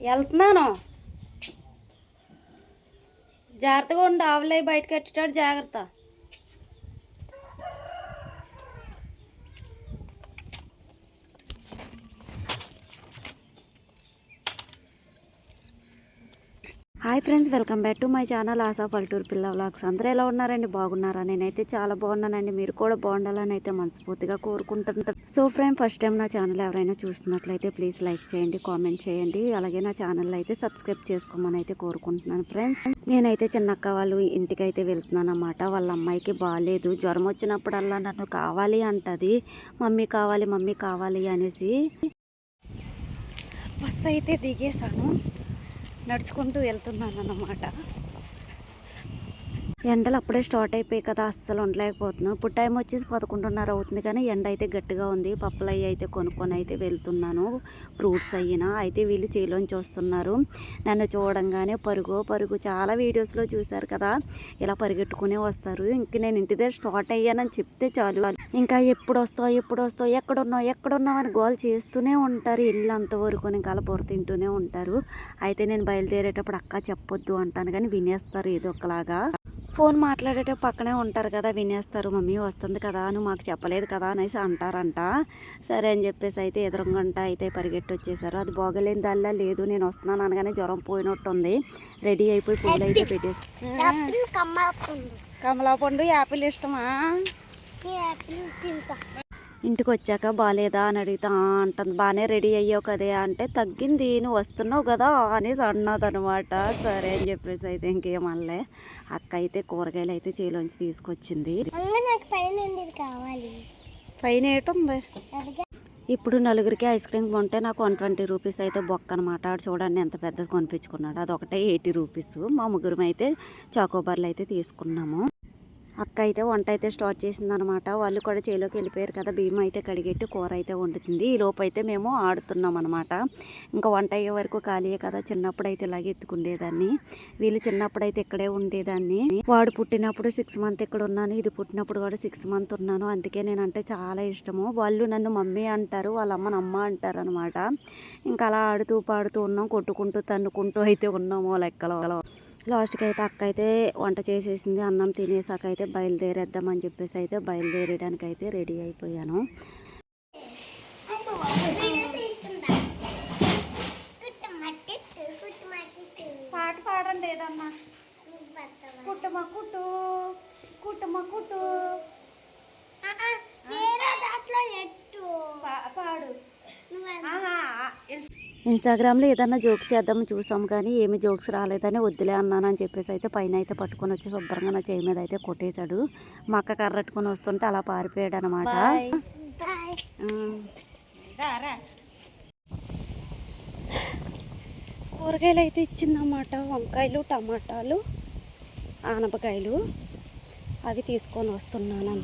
వెళ్తున్నాను. జాగ్రత్తగా ఉండు, ఆవులై బయటకు కట్టేటాడు జాగ్రత్త. Hi friends, welcome back to my channel ASHA పల్లెటూరు పిల్ల వ్లాగ్స్. అందరూ ఎలా ఉన్నారండి? బాగున్నారా? నేనైతే చాలా బాగున్నానండి. మీరు కూడా బాగుండాలని అయితే మనస్ఫూర్తిగా కోరుకుంటుంటారు. సో ఫ్రెండ్, ఫస్ట్ టైం నా ఛానల్ ఎవరైనా చూస్తున్నట్లయితే ప్లీజ్ లైక్ చేయండి, కామెంట్ చేయండి. అలాగే నా ఛానల్ అయితే సబ్స్క్రైబ్ చేసుకోమని అయితే కోరుకుంటున్నాను ఫ్రెండ్స్. నేనైతే చిన్నక్క వాళ్ళు ఇంటికి అయితే వెళ్తున్నాను అన్నమాట. వాళ్ళ అమ్మాయికి బాగాలేదు. జ్వరం వచ్చినప్పుడల్లా నన్ను కావాలి అంటది, మమ్మీ కావాలి మమ్మీ కావాలి అనేసి. బస్ అయితే దిగేశాను, నడుచుకుంటూ వెళ్తున్నాను అన్నమాట. ఎండలు అప్పుడే స్టార్ట్ అయిపోయాయి కదా, అస్సలు ఉండలేకపోతున్నాను. ఇప్పుడు టైం వచ్చేసి 11:30 అవుతుంది, కానీ ఎండ అయితే గట్టిగా ఉంది. పప్పులు అవి అయితే కొనుక్కొని అయితే వెళ్తున్నాను, ఫ్రూట్స్ అయినా. అయితే వీళ్ళు చేలోంచి వస్తున్నారు. నన్ను చూడంగానే పరుగు పరుగు, చాలా వీడియోస్లో చూశారు కదా, ఇలా పరిగెట్టుకునే వస్తారు. ఇంక నేను ఇంటి దగ్గర స్టార్ట్ అయ్యానని చెప్తే చాలు, ఇంకా ఎప్పుడు వస్తావు ఎక్కడున్నావు అని గోల్ చేస్తూనే ఉంటారు. ఇల్లు అంతవరకు ఇంకా అలా బొర తింటూనే ఉంటారు. అయితే నేను బయలుదేరేటప్పుడు అక్క చెప్పొద్దు అంటాను, కానీ వినేస్తారు ఏదో ఒకలాగా. ఫోన్ మాట్లాడేటప్పుడు పక్కనే ఉంటారు కదా, వినేస్తారు. మమ్మీ వస్తుంది కదా, నువ్వు మాకు చెప్పలేదు కదా అనేసి అంటారంట. సరే అని చెప్పేసి అయితే ఎదురుగంట అయితే పరిగెట్టి వచ్చేసారు. అది బాగలేని దానిలా లేదు, నేను వస్తున్నాను అనగానే జ్వరం పోయినట్టు ఉంది. రెడీ అయిపోయి పూలు అయితే పెట్టేసి. కమలా పండు యాపిల్ ఇష్టమా? ఇంటికి వచ్చాక బాగాలేదా అని అడుగుతా అంటుంది. బాగానే రెడీ అయ్యావు కదే అంటే, తగ్గింది నువ్వు వస్తున్నావు కదా అనేసి అన్నది అనమాట. సరే అని చెప్పేసి అయితే ఇంకేమనలే. అక్క అయితే కూరగాయలు అయితే చేలోంచి తీసుకొచ్చింది. పైన ఏటుంది. ఇప్పుడు నలుగురికి ఐస్ క్రీమ్ కొంటే నాకు 120 రూపీస్ అయితే బొక్క అనమాట. ఆడు చూడండి ఎంత పెద్దది కొనిపించుకున్నాడు. అదొకటే 80 రూపీస్. మా ముగ్గురం అయితే చాకోబార్లు అయితే తీసుకున్నాము. అక్క అయితే వంట అయితే స్టార్ట్ చేసిందనమాట. వాళ్ళు కూడా చేలోకి వెళ్ళిపోయారు కదా, బియ్యం అయితే కడిగెట్టి కూర అయితే వండుతుంది. ఈ లోపు అయితే మేము ఆడుతున్నాం అనమాట. ఇంకా వంట అయ్యే వరకు ఖాళీయే కదా. చిన్నప్పుడు అయితే ఇలాగే ఎత్తుకుండేదాన్ని. వీళ్ళు చిన్నప్పుడు అయితే ఇక్కడే ఉండేదాన్ని. వాడు పుట్టినప్పుడు 6 మంత్ ఇక్కడ ఉన్నాను, ఇది పుట్టినప్పుడు కూడా 6 మంత్ ఉన్నాను. అందుకే నేనంటే చాలా ఇష్టము. వాళ్ళు నన్ను మమ్మీ అంటారు, వాళ్ళ అమ్మని అమ్మ అంటారు అనమాట. ఇంకా అలా ఆడుతూ పాడుతూ ఉన్నాం, కొట్టుకుంటూ తన్నుకుంటూ అయితే ఉన్నాము లెక్కలో. లాస్ట్కి అయితే అక్క అయితే వంట చేసేసింది. అన్నం తినేసాక అయితే బయలుదేరేద్దామని చెప్పేసి అయితే బయలుదేరడానికి అయితే రెడీ అయిపోయాను. పాట పాడండి ఏదన్నా. కుట్టమా కుట్టు కుట్టమా కుట్టు పాడు. ఇన్స్టాగ్రామ్లో ఏదన్నా జోక్స్ చేద్దామని చూసాం, కానీ ఏమి జోక్స్ రాలేదని వద్దులే అన్నానని చెప్పేసి అయితే పైన అయితే పట్టుకొని వచ్చి శుభ్రంగా నా చేయి మీద అయితే కొట్టేశాడు. మా అక్క కర్రట్టుకొని వస్తుంటే అలా పారిపోయాడు అనమాట. కూరగాయలు అయితే ఇచ్చిందన్నమాట. వంకాయలు, టమాటాలు, ఆనపకాయలు అవి తీసుకొని వస్తున్నాను.